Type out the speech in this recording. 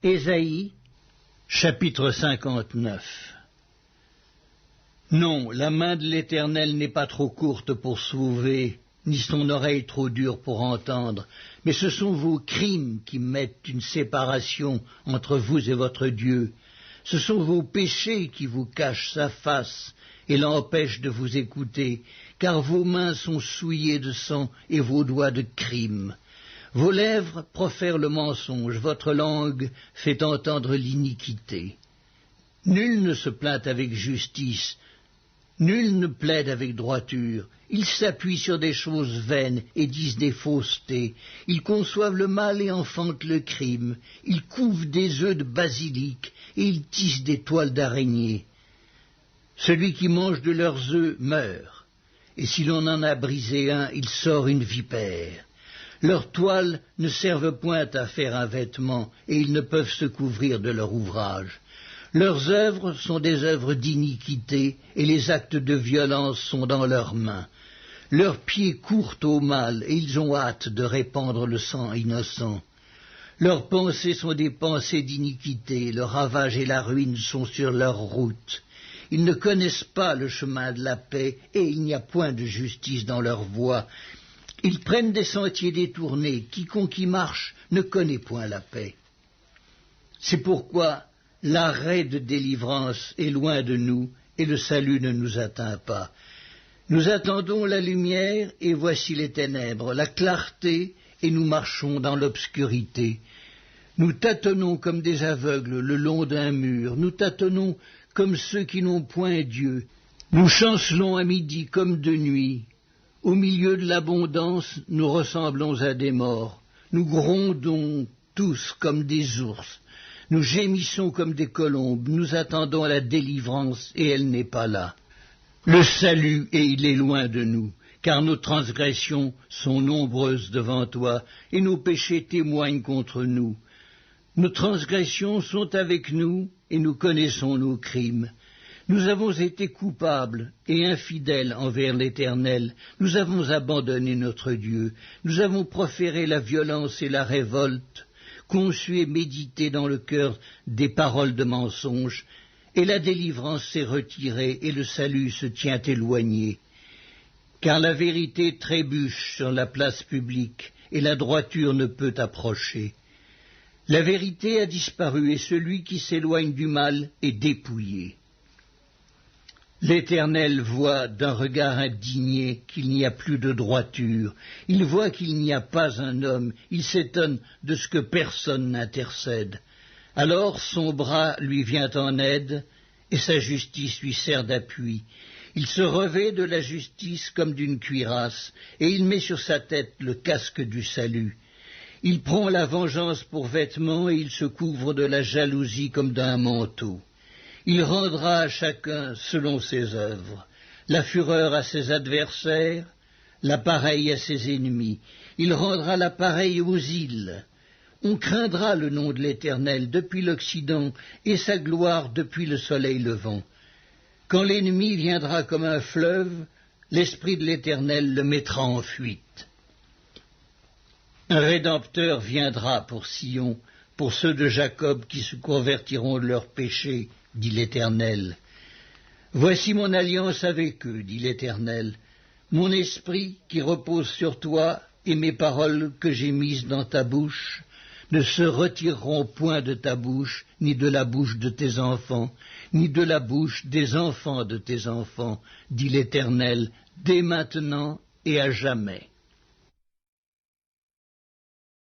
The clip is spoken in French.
Ésaïe, chapitre 59. Non, la main de l'Éternel n'est pas trop courte pour sauver, ni son oreille trop dure pour entendre, mais ce sont vos crimes qui mettent une séparation entre vous et votre Dieu. Ce sont vos péchés qui vous cachent sa face et l'empêchent de vous écouter, car vos mains sont souillées de sang et vos doigts de crime. Vos lèvres profèrent le mensonge, votre langue fait entendre l'iniquité. Nul ne se plaint avec justice, nul ne plaide avec droiture. Ils s'appuient sur des choses vaines et disent des faussetés. Ils conçoivent le mal et enfantent le crime. Ils couvent des œufs de basilic et ils tissent des toiles d'araignée. Celui qui mange de leurs œufs meurt, et si l'on en a brisé un, il sort une vipère. Leurs toiles ne servent point à faire un vêtement, et ils ne peuvent se couvrir de leur ouvrage. Leurs œuvres sont des œuvres d'iniquité, et les actes de violence sont dans leurs mains. Leurs pieds courent au mal, et ils ont hâte de répandre le sang innocent. Leurs pensées sont des pensées d'iniquité, le ravage et la ruine sont sur leur route. Ils ne connaissent pas le chemin de la paix, et il n'y a point de justice dans leur voie. Ils prennent des sentiers détournés, quiconque y marche ne connaît point la paix. C'est pourquoi l'arrêt de délivrance est loin de nous, et le salut ne nous atteint pas. Nous attendons la lumière, et voici les ténèbres, la clarté, et nous marchons dans l'obscurité. Nous tâtonnons comme des aveugles le long d'un mur, nous tâtonnons comme ceux qui n'ont point Dieu. Nous chancelons à midi comme de nuit. Au milieu de l'abondance, nous ressemblons à des morts. Nous grondons tous comme des ours. Nous gémissons comme des colombes. Nous attendons la délivrance, et elle n'est pas là. Le salut, et il est loin de nous, car nos transgressions sont nombreuses devant toi, et nos péchés témoignent contre nous. Nos transgressions sont avec nous, et nous connaissons nos crimes. Nous avons été coupables et infidèles envers l'Éternel. Nous avons abandonné notre Dieu. Nous avons proféré la violence et la révolte, conçu et médité dans le cœur des paroles de mensonge, et la délivrance s'est retirée et le salut se tient éloigné. Car la vérité trébuche sur la place publique, et la droiture ne peut approcher. La vérité a disparu, et celui qui s'éloigne du mal est dépouillé. L'Éternel voit d'un regard indigné qu'il n'y a plus de droiture. Il voit qu'il n'y a pas un homme. Il s'étonne de ce que personne n'intercède. Alors son bras lui vient en aide, et sa justice lui sert d'appui. Il se revêt de la justice comme d'une cuirasse, et il met sur sa tête le casque du salut. Il prend la vengeance pour vêtement, et il se couvre de la jalousie comme d'un manteau. Il rendra à chacun selon ses œuvres, la fureur à ses adversaires, la pareille à ses ennemis. Il rendra la pareille aux îles. On craindra le nom de l'Éternel depuis l'Occident et sa gloire depuis le soleil levant. Quand l'ennemi viendra comme un fleuve, l'Esprit de l'Éternel le mettra en fuite. Un Rédempteur viendra pour Sion, pour ceux de Jacob qui se convertiront de leurs péchés, dit l'Éternel. Voici mon alliance avec eux, dit l'Éternel, mon esprit qui repose sur toi et mes paroles que j'ai mises dans ta bouche ne se retireront point de ta bouche, ni de la bouche de tes enfants, ni de la bouche des enfants de tes enfants, dit l'Éternel, dès maintenant et à jamais.